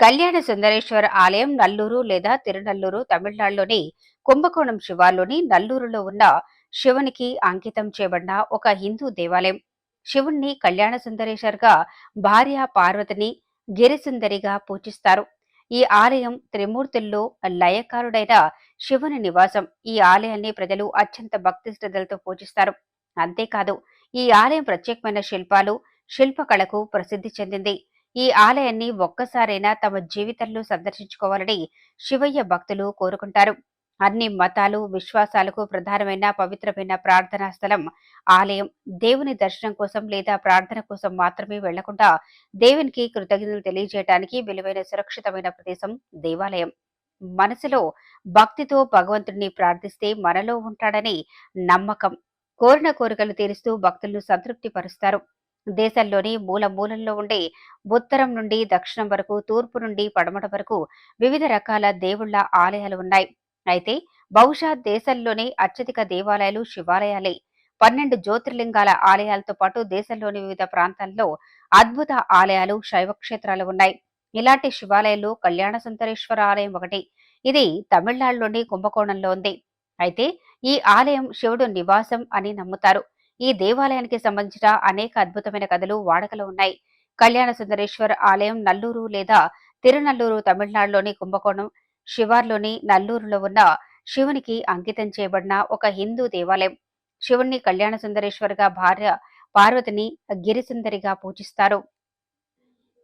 కళ్యాణ సుందరేశ్వర ఆలయం నల్లూరు లేదా తిరునల్లూరు తమిళనాడులోని కుంభకోణం శివార్లోని నల్లూరులో ఉన్న శివునికి అంకితం చేయబడిన ఒక హిందూ దేవాలయం. శివుణ్ణి కళ్యాణ సుందరేశ్వర్గా, భార్య పార్వతిని గిరిసుందరిగా పూజిస్తారు. ఈ ఆలయం త్రిమూర్తుల్లో లయకారుడైన శివుని నివాసం. ఈ ఆలయాన్ని ప్రజలు అత్యంత భక్తి శ్రద్ధలతో పూజిస్తారు. అంతేకాదు, ఈ ఆలయం ప్రత్యేకమైన శిల్పాలు, శిల్పకళకు ప్రసిద్ధి చెందింది. ఈ ఆలయాన్ని ఒక్కసారైనా తమ జీవితంలో సందర్శించుకోవాలని శివయ్య భక్తులు కోరుకుంటారు. అన్ని మతాలు, విశ్వాసాలకు ప్రధానమైన పవిత్రమైన ప్రార్థనా స్థలం ఆలయం. దేవుని దర్శనం కోసం లేదా ప్రార్థన కోసం మాత్రమే వెళ్లకుండా దేవునికి కృతజ్ఞతలు తెలియజేయడానికి విలువైన సురక్షితమైన ప్రదేశం దేవాలయం. మనసులో భక్తితో భగవంతుడిని ప్రార్థిస్తే మనలో ఉంటాడని నమ్మకం. కోరిన కోరికలు తీరుస్తూ భక్తులను సంతృప్తి పరుస్తారు. దేశంలోని మూల మూలల్లో ఉండే ఉత్తరం నుండి దక్షిణం వరకు, తూర్పు నుండి పడమట వరకు వివిధ రకాల దేవుళ్ల ఆలయాలు ఉన్నాయి. అయితే బహుశా దేశంలోనే అత్యధిక దేవాలయాలు శివాలయాలే. 12 జ్యోతిర్లింగాల ఆలయాలతో పాటు దేశంలోని వివిధ ప్రాంతాల్లో అద్భుత ఆలయాలు, శైవ క్షేత్రాలు ఉన్నాయి. ఇలాంటి శివాలయాల్లో కళ్యాణ సుందరేశ్వర ఆలయం ఒకటి. ఇది తమిళనాడులోని కుంభకోణంలో ఉంది. అయితే ఈ ఆలయం శివుడు నివాసం అని నమ్ముతారు. ఈ దేవాలయానికి సంబంధించిన అనేక అద్భుతమైన కథలు వాడుకలో ఉన్నాయి. కళ్యాణ సుందరేశ్వర ఆలయం నల్లూరు లేదా తిరునల్లూరు తమిళనాడులోని కుంభకోణం శివార్లోని నల్లూరులో ఉన్న శివునికి అంకితం చేయబడిన ఒక హిందూ దేవాలయం. శివుణ్ణి కళ్యాణ సుందరేశ్వర్గా, భార్య పార్వతిని గిరిసుందరిగా పూజిస్తారు.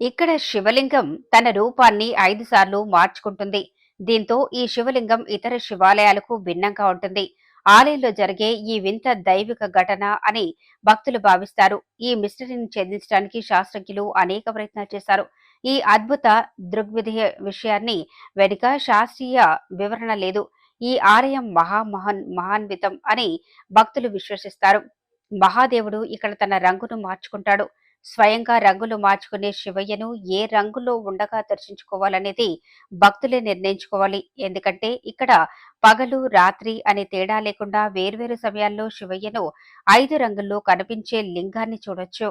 ఇక్కడ శివలింగం తన రూపాన్ని 5 సార్లు మార్చుకుంటుంది. దీంతో ఈ శివలింగం ఇతర శివాలయాలకు భిన్నంగా ఉంటుంది. ఆలయంలో జరిగే ఈ వింత దైవిక ఘటన అని భక్తులు భావిస్తారు. ఈ మిస్టరీని ఛేదించడానికి శాస్త్రజ్ఞులు అనేక ప్రయత్నాలు చేశారు. ఈ అద్భుత దృగ్విధ విషయాన్ని వెనుక శాస్త్రీయ వివరణ లేదు. ఈ ఆలయం మహాన్వితం అని భక్తులు విశ్వసిస్తారు. మహాదేవుడు ఇక్కడ తన రంగును మార్చుకుంటాడు. స్వయంగా రంగులు మార్చుకునే శివయ్యను ఏ రంగులో ఉండగా దర్శించుకోవాలనేది భక్తులే నిర్ణయించుకోవాలి. ఎందుకంటే ఇక్కడ పగలు, రాత్రి అనే తేడా లేకుండా వేర్వేరు సమయాల్లో శివయ్యను 5 రంగుల్లో కనిపించే లింగాన్ని చూడొచ్చు.